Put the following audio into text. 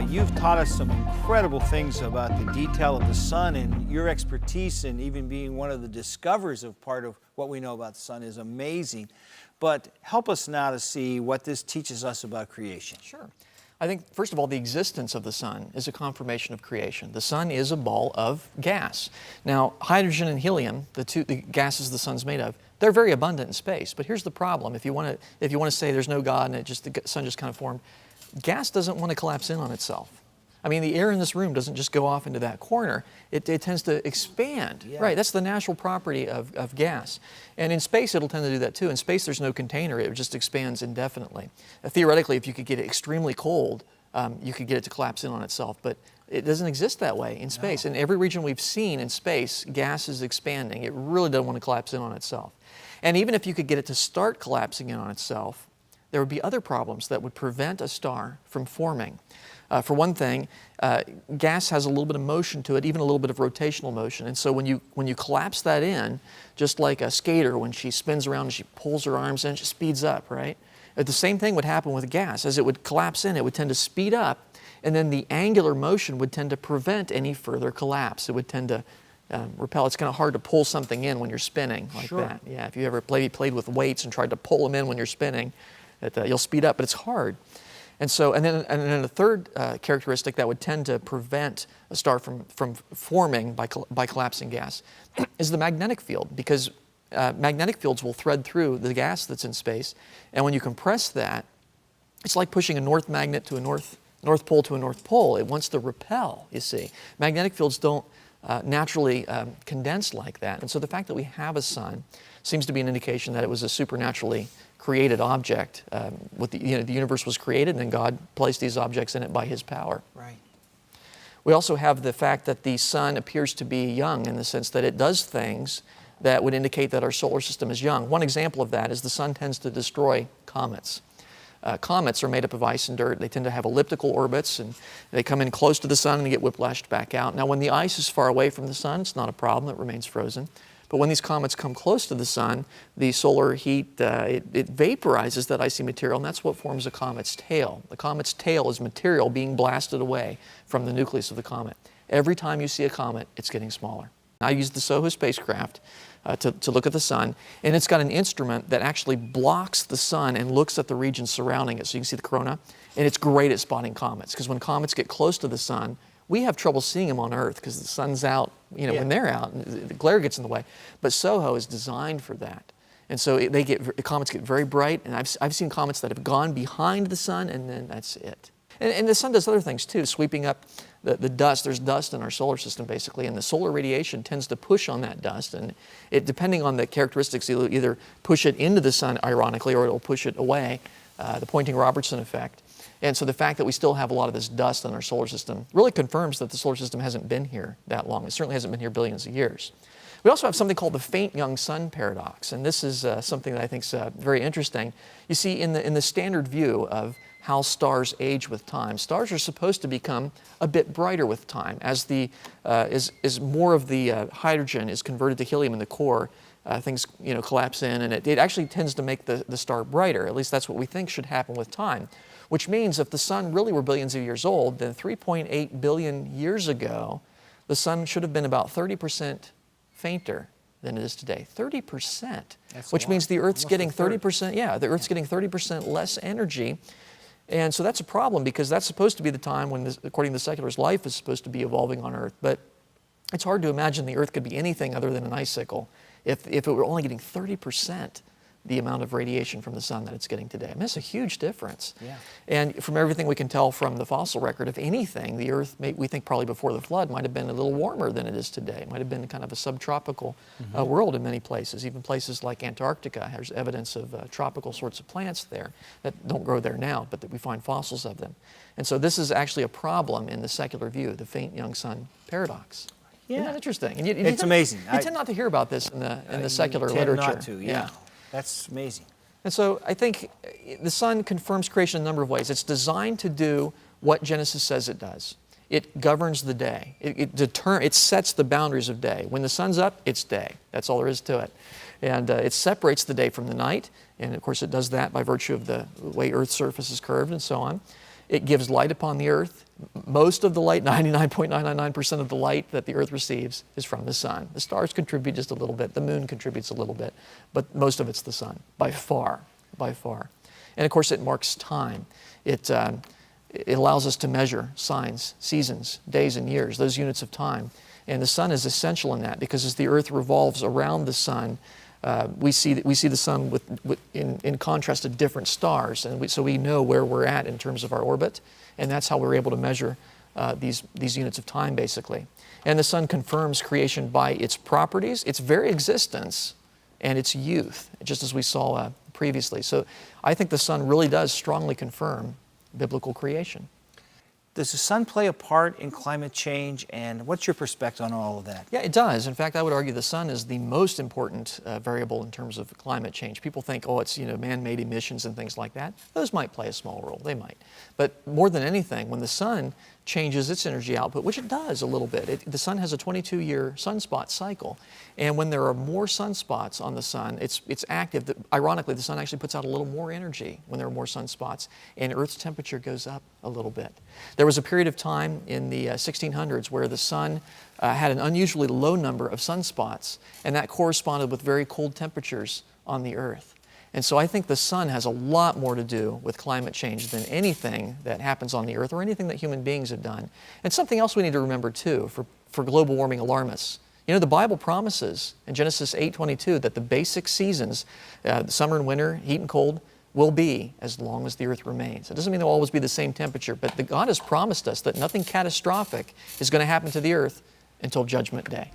You've taught us some incredible things about the detail of the sun, and your expertise in even being one of the discoverers of part of what we know about the sun is amazing. But help us now to see what this teaches us about creation. Sure. I think, first of all, the existence of the sun is a confirmation of creation. The sun is a ball of gas. Now, hydrogen and helium, the gases the sun's made of, they're very abundant in space. But here's the problem. If you want to say there's no God and the sun just kind of formed, gas doesn't want to collapse in on itself. I mean, the air in this room doesn't just go off into that corner. It tends to expand. Yeah. Right, that's the natural property of gas. And in space, it'll tend to do that too. In space, there's no container. It just expands indefinitely. Theoretically, if you could get it extremely cold, you could get it to collapse in on itself. But it doesn't exist that way in space. No. In every region we've seen in space, gas is expanding. It really doesn't want to collapse in on itself. And even if you could get it to start collapsing in on itself, there would be other problems that would prevent a star from forming. For one thing, gas has a little bit of motion to it, even a little bit of rotational motion. And so when you collapse that in, just like a skater, when she spins around and she pulls her arms in, she speeds up, right? The same thing would happen with gas. As it would collapse in, it would tend to speed up, and then the angular motion would tend to prevent any further collapse. It would tend to repel. It's kind of hard to pull something in when you're spinning like that. Yeah, if you ever played with weights and tried to pull them in when you're spinning, you'll speed up, but it's hard. And then a third characteristic that would tend to prevent a star from forming by collapsing gas is the magnetic field, because magnetic fields will thread through the gas that's in space, and when you compress that, it's like pushing a north magnet to a north pole to a north pole. It wants to repel, you see. Magnetic fields don't naturally condense like that, and so the fact that we have a sun seems to be an indication that it was a supernaturally created object. The universe was created, and then God placed these objects in it by His power. Right. We also have the fact that the sun appears to be young in the sense that it does things that would indicate that our solar system is young. One example of that is the sun tends to destroy comets. Comets are made up of ice and dirt. They tend to have elliptical orbits, and they come in close to the sun and get whiplashed back out. Now, when the ice is far away from the sun, it's not a problem. It remains frozen. But when these comets come close to the sun, the solar heat, it vaporizes that icy material, and that's what forms a comet's tail. The comet's tail is material being blasted away from the nucleus of the comet. Every time you see a comet, it's getting smaller. I used the SOHO spacecraft to look at the sun, and it's got an instrument that actually blocks the sun and looks at the region surrounding it. So you can see the corona, and it's great at spotting comets, because when comets get close to the sun, we have trouble seeing them on Earth because the sun's out, when they're out, the glare gets in the way. But SOHO is designed for that. And so the comets get very bright, and I've seen comets that have gone behind the sun, and then that's it. And the sun does other things too, sweeping up the dust. There's dust in our solar system, basically, and the solar radiation tends to push on that dust. And depending on the characteristics, it'll either push it into the sun, ironically, or it'll push it away, the Poynting-Robertson effect. And so the fact that we still have a lot of this dust in our solar system really confirms that the solar system hasn't been here that long. It certainly hasn't been here billions of years. We also have something called the faint young sun paradox, and this is something that I think is very interesting. You see, in the standard view of how stars age with time, stars are supposed to become a bit brighter with time. As more of the hydrogen is converted to helium in the core, things collapse in, and it actually tends to make the star brighter. At least that's what we think should happen with time. Which means if the sun really were billions of years old, then 3.8 billion years ago, the sun should have been about 30% fainter than it is today. 30%. Which means the Earth's getting 30%, the Earth's getting 30% less energy. And so that's a problem, because that's supposed to be the time when, according to the seculars, life is supposed to be evolving on Earth. But it's hard to imagine the Earth could be anything other than an icicle if it were only getting 30% the amount of radiation from the sun that it's getting today. I mean, that's a huge difference. Yeah. And from everything we can tell from the fossil record, if anything, the Earth, we think probably before the flood, might have been a little warmer than it is today. It might have been kind of a subtropical world in many places. Even places like Antarctica, there's evidence of tropical sorts of plants there that don't grow there now, but that we find fossils of them. And so this is actually a problem in the secular view, the faint young sun paradox. Yeah. Isn't that interesting? And it's amazing. You tend not to hear about this in the secular literature. Not to, yeah. That's amazing. And so I think the sun confirms creation in a number of ways. It's designed to do what Genesis says it does. It governs the day. It sets the boundaries of day. When the sun's up, it's day. That's all there is to it. And it separates the day from the night. And of course, it does that by virtue of the way Earth's surface is curved and so on. It gives light upon the earth. Most of the light, 99.999% of the light that the earth receives is from the sun. The stars contribute just a little bit. The moon contributes a little bit. But most of it's the sun, by far, by far. And of course, it marks time. It allows us to measure signs, seasons, days, and years, those units of time. And the sun is essential in that, because as the earth revolves around the sun, we see the sun in contrast to different stars, and so we know where we're at in terms of our orbit, and that's how we're able to measure these units of time, basically. And the sun confirms creation by its properties, its very existence, and its youth, just as we saw previously. So I think the sun really does strongly confirm biblical creation. Does the sun play a part in climate change, and what's your perspective on all of that? Yeah, it does. In fact, I would argue the sun is the most important variable in terms of climate change. People think, oh, it's man-made emissions and things like that. Those might play a small role. They might. But more than anything, when the sun changes its energy output, which it does a little bit, the sun has a 22-year sunspot cycle. And when there are more sunspots on the sun, it's active. Ironically, the sun actually puts out a little more energy when there are more sunspots, and Earth's temperature goes up a little bit. There was a period of time in the 1600s where the sun had an unusually low number of sunspots, and that corresponded with very cold temperatures on the Earth. And so I think the sun has a lot more to do with climate change than anything that happens on the Earth or anything that human beings have done. And something else we need to remember too for global warming alarmists. The Bible promises in Genesis 8:22 that the basic seasons, summer and winter, heat and cold, will be as long as the earth remains. It doesn't mean they'll always be the same temperature, but God has promised us that nothing catastrophic is going to happen to the earth until Judgment Day.